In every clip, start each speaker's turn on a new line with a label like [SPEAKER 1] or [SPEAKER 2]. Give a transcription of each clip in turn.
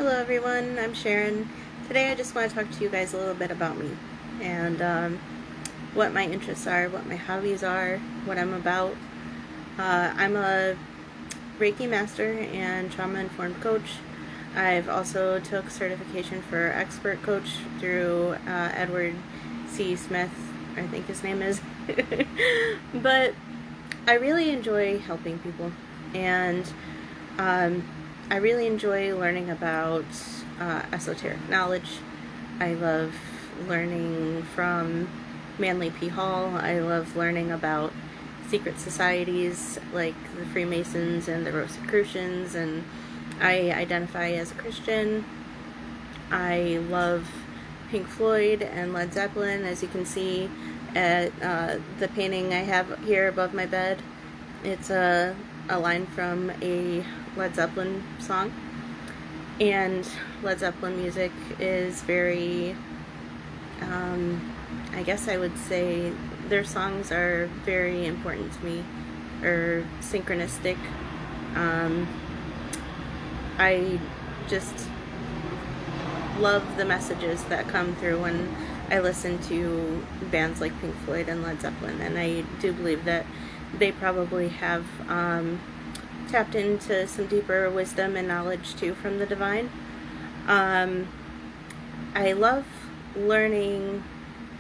[SPEAKER 1] Hello everyone, I'm Sharon. Today I just want to talk to you guys a little bit about me and what my interests are, what my hobbies are, what I'm about. I'm a Reiki master and trauma-informed coach. I've also took certification for expert coach through Edward C. Smith, I think his name is. But I really enjoy helping people, and I really enjoy learning about esoteric knowledge. I love learning from Manly P. Hall. I love learning about secret societies like the Freemasons and the Rosicrucians, and I identify as a Christian. I love Pink Floyd and Led Zeppelin, as you can see at the painting I have here above my bed. It's a line from a Led Zeppelin song, and Led Zeppelin music is very, I guess I would say their songs are very important to me, or synchronistic. I just love the messages that come through when I listen to bands like Pink Floyd and Led Zeppelin, and I do believe that they probably have tapped into some deeper wisdom and knowledge too from the divine. I love learning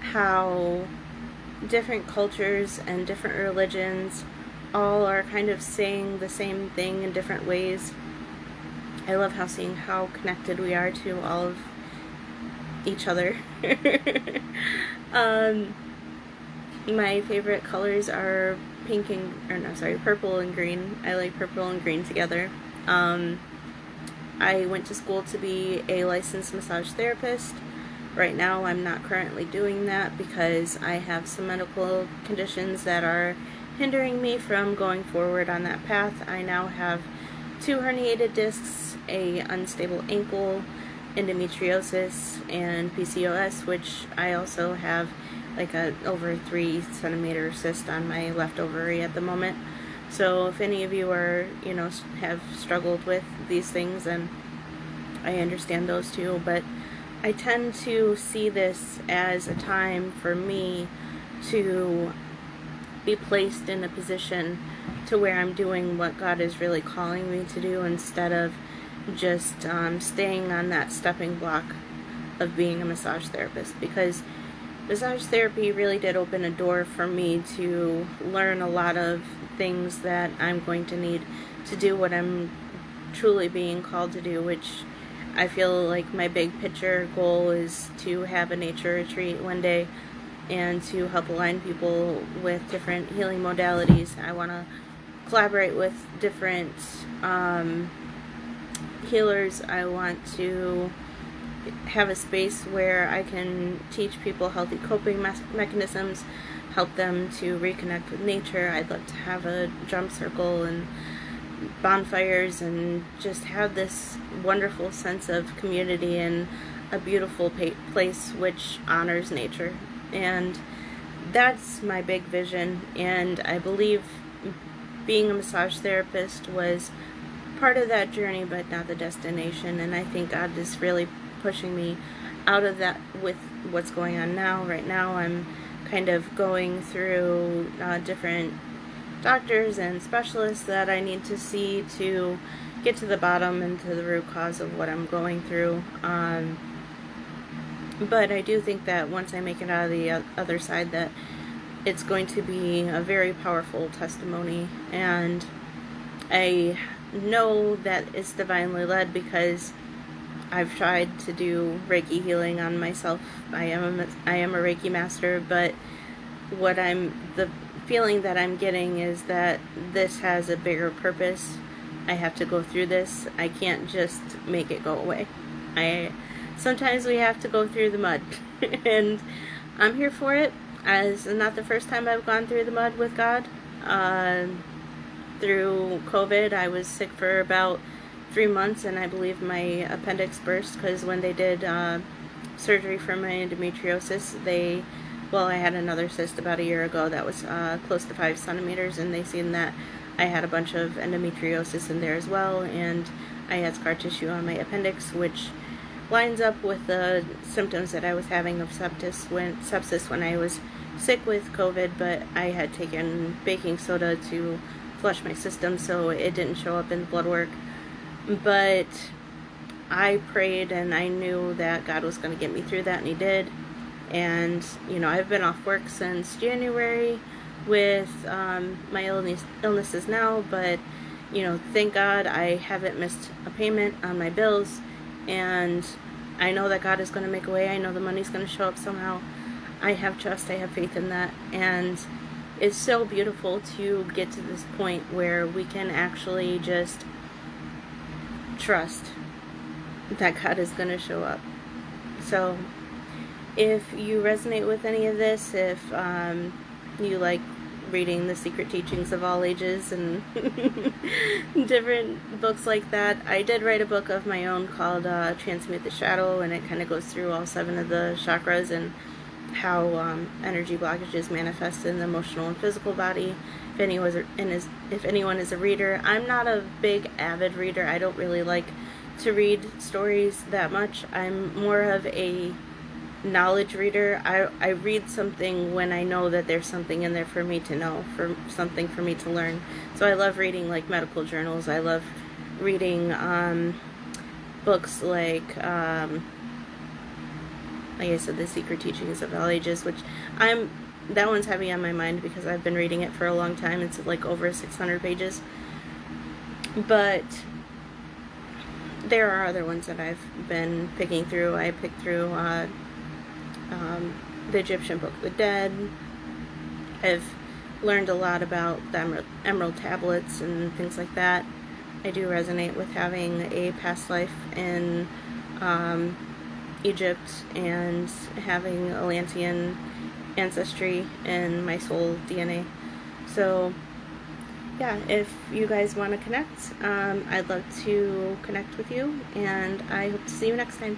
[SPEAKER 1] how different cultures and different religions all are kind of saying the same thing in different ways. I love seeing how connected we are to all of each other. My favorite colors are purple and green. I like purple and green together. I went to school to be a licensed massage therapist. Right now I'm not currently doing that because I have some medical conditions that are hindering me from going forward on that path. I now have 2 herniated discs, a unstable ankle, endometriosis, and PCOS, which I also have like a over 3 centimeter cyst on my left ovary at the moment. So if any of you are, have struggled with these things, then I understand those too. But I tend to see this as a time for me to be placed in a position to where I'm doing what God is really calling me to do, instead of just staying on that stepping block of being a massage therapist, because massage therapy really did open a door for me to learn a lot of things that I'm going to need to do what I'm truly being called to do, which I feel like my big picture goal is to have a nature retreat one day and to help align people with different healing modalities. I want to collaborate with different healers. I want to have a space where I can teach people healthy coping mechanisms, help them to reconnect with nature. I'd love to have a drum circle and bonfires and just have this wonderful sense of community and a beautiful place which honors nature. And that's my big vision, and I believe being a massage therapist was part of that journey but not the destination. And I think God is really pushing me out of that with what's going on now. Right now I'm kind of going through different doctors and specialists that I need to see to get to the bottom and to the root cause of what I'm going through. But I do think that once I make it out of the other side, that it's going to be a very powerful testimony. And I know that it's divinely led because I've tried to do Reiki healing on myself. I am a Reiki master, but the feeling that I'm getting is that this has a bigger purpose. I have to go through this. I can't just make it go away. Sometimes we have to go through the mud, and I'm here for it. As not the first time I've gone through the mud with God. Through COVID, I was sick for about 3 months, and I believe my appendix burst because when they did surgery for my endometriosis, I had another cyst about a year ago that was close to 5 centimeters, and they seen that I had a bunch of endometriosis in there as well, and I had scar tissue on my appendix, which lines up with the symptoms that I was having of sepsis when I was sick with COVID, but I had taken baking soda to flush my system, so it didn't show up in the blood work. But I prayed and I knew that God was going to get me through that, and He did. And, I've been off work since January with my illnesses now, but, thank God I haven't missed a payment on my bills, and I know that God is going to make a way. I know the money's going to show up somehow. I have trust, I have faith in that, and it's so beautiful to get to this point where we can actually just trust that God is going to show up. So if you resonate with any of this, if you like reading The Secret Teachings of All Ages and different books like that, I did write a book of my own called Transmute the Shadow, and it kind of goes through all 7 of the chakras and how energy blockages manifest in the emotional and physical body. If anyone is a reader, I'm not a big avid reader. I don't really like to read stories that much. I'm more of a knowledge reader. I read something when I know that there's something in there for me to know, for something for me to learn. So I love reading like medical journals. I love reading books like I said, The Secret Teachings of All Ages, which that one's heavy on my mind because I've been reading it for a long time. It's like over 600 pages. But there are other ones that I've been picking through. I picked through the Egyptian Book of the Dead. I've learned a lot about the emerald tablets and things like that. I do resonate with having a past life in Egypt and having Atlantean ancestry in my soul DNA. So yeah, if you guys want to connect, I'd love to connect with you, and I hope to see you next time.